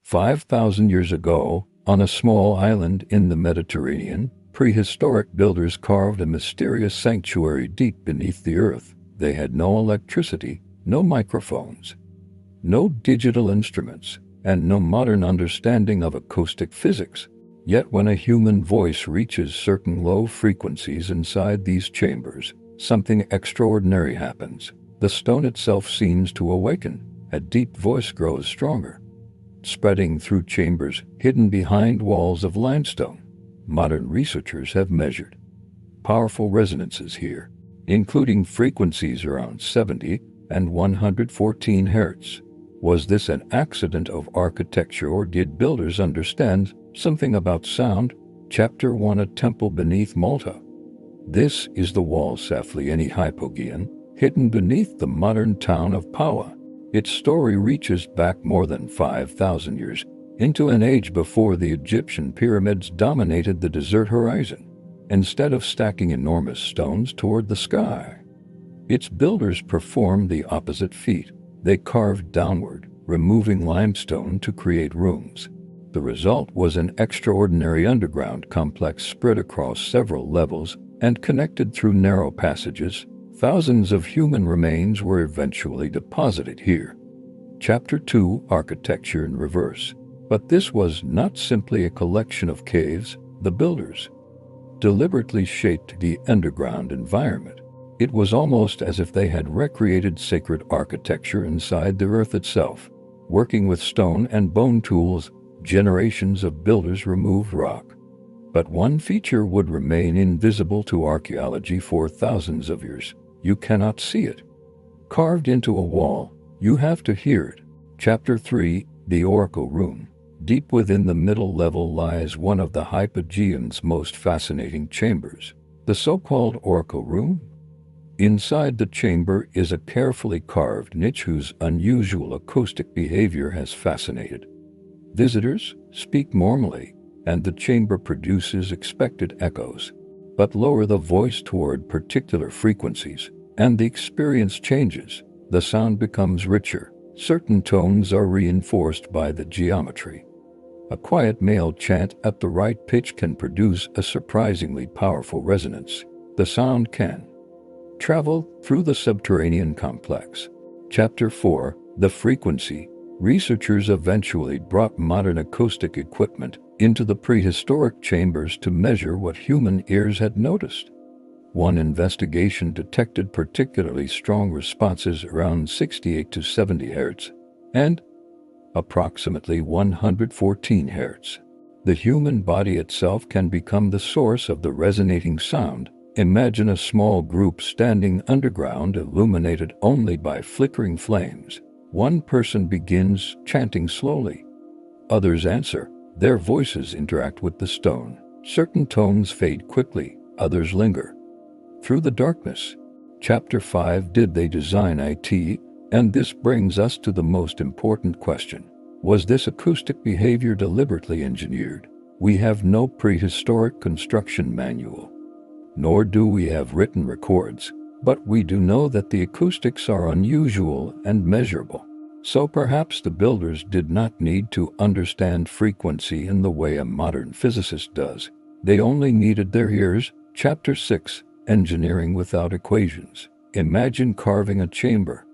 5,000 years ago, on a small island in the Mediterranean, prehistoric builders carved a mysterious sanctuary deep beneath the earth. They had no electricity, no microphones, no digital instruments, and no modern understanding of acoustic physics. Yet when a human voice reaches certain low frequencies inside these chambers, something extraordinary happens. The stone itself seems to awaken. A deep voice grows stronger, spreading through chambers hidden behind walls of limestone. Modern researchers have measured powerful resonances here, including frequencies around 70 and 114 Hz. Was this an accident of architecture, or did builders understand something about sound? Chapter 1: A temple beneath Malta. This is the Ħal Saflieni Hypogeum, hidden beneath the modern town of Paua. Its story reaches back more than 5,000 years, into an age before the Egyptian pyramids dominated the desert horizon. Instead of stacking enormous stones toward the sky, its builders performed the opposite feat. They carved downward, removing limestone to create rooms. The result was an extraordinary underground complex spread across several levels and connected through narrow passages. Thousands of human remains were eventually deposited here. Chapter 2: Architecture in Reverse. But this was not simply a collection of caves. The builders deliberately shaped the underground environment. It was almost as if they had recreated sacred architecture inside the earth itself. Working with stone and bone tools, generations of builders removed rock. But one feature would remain invisible to archaeology for thousands of years. You cannot see it carved into a wall. You have to hear it. Chapter 3: The Oracle Room. Deep within the middle level lies one of the Hypogeum's most fascinating chambers, the so-called Oracle Room. Inside the chamber is a carefully carved niche whose unusual acoustic behavior has fascinated visitors. Speak normally, and the chamber produces expected echoes. But lower the voice toward particular frequencies, and the experience changes. The sound becomes richer. Certain tones are reinforced by the geometry. A quiet male chant at the right pitch can produce a surprisingly powerful resonance. The sound can travel through the subterranean complex. Chapter 4: The Frequency. Researchers eventually brought modern acoustic equipment into the prehistoric chambers to measure what human ears had noticed. One investigation detected particularly strong responses around 68 to 70 Hz and approximately 114 Hz. The human body itself can become the source of the resonating sound. Imagine a small group standing underground, illuminated only by flickering flames. One person begins chanting slowly. Others answer. Their voices interact with the stone. Certain tones fade quickly, others linger through the darkness. Chapter 5: Did they design it? And this brings us to the most important question. Was this acoustic behavior deliberately engineered? We have no prehistoric construction manual, nor do we have written records, but we do know that the acoustics are unusual and measurable. So perhaps the builders did not need to understand frequency in the way a modern physicist does. They only needed their ears. Chapter 6: Engineering without equations. Imagine carving a chamber,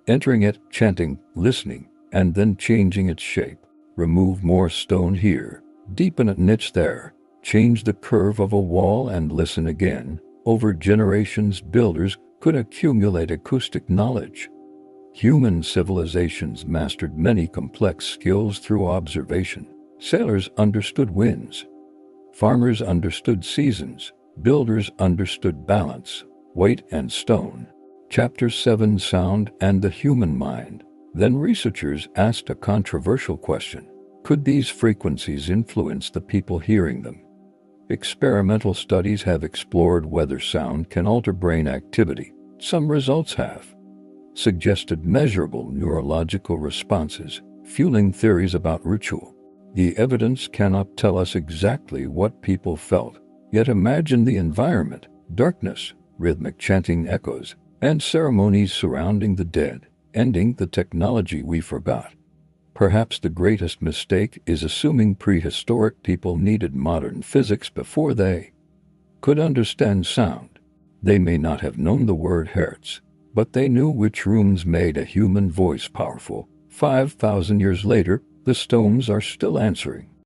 entering it, chanting, listening, and then changing its shape. Remove more stone here, deepen a niche there, change the curve of a wall and listen again. Over generations, builders could accumulate acoustic knowledge. Human civilizations mastered many complex skills through observation. Sailors understood winds. Farmers understood seasons. Builders understood balance, weight, and stone. Chapter 7: Sound and the Human Mind. Then researchers asked a controversial question. Could these frequencies influence the people hearing them? Experimental studies have explored whether sound can alter brain activity. Some results have suggested measurable neurological responses, fueling theories about ritual. The evidence cannot tell us exactly what people felt, yet imagine the environment: darkness, rhythmic chanting echoes, and ceremonies surrounding the dead. Ending: the technology we forgot. Perhaps the greatest mistake is assuming prehistoric people needed modern physics before they could understand sound. They may not have known the word hertz, but they knew which rooms made a human voice powerful. 5,000 years later, the stones are still answering.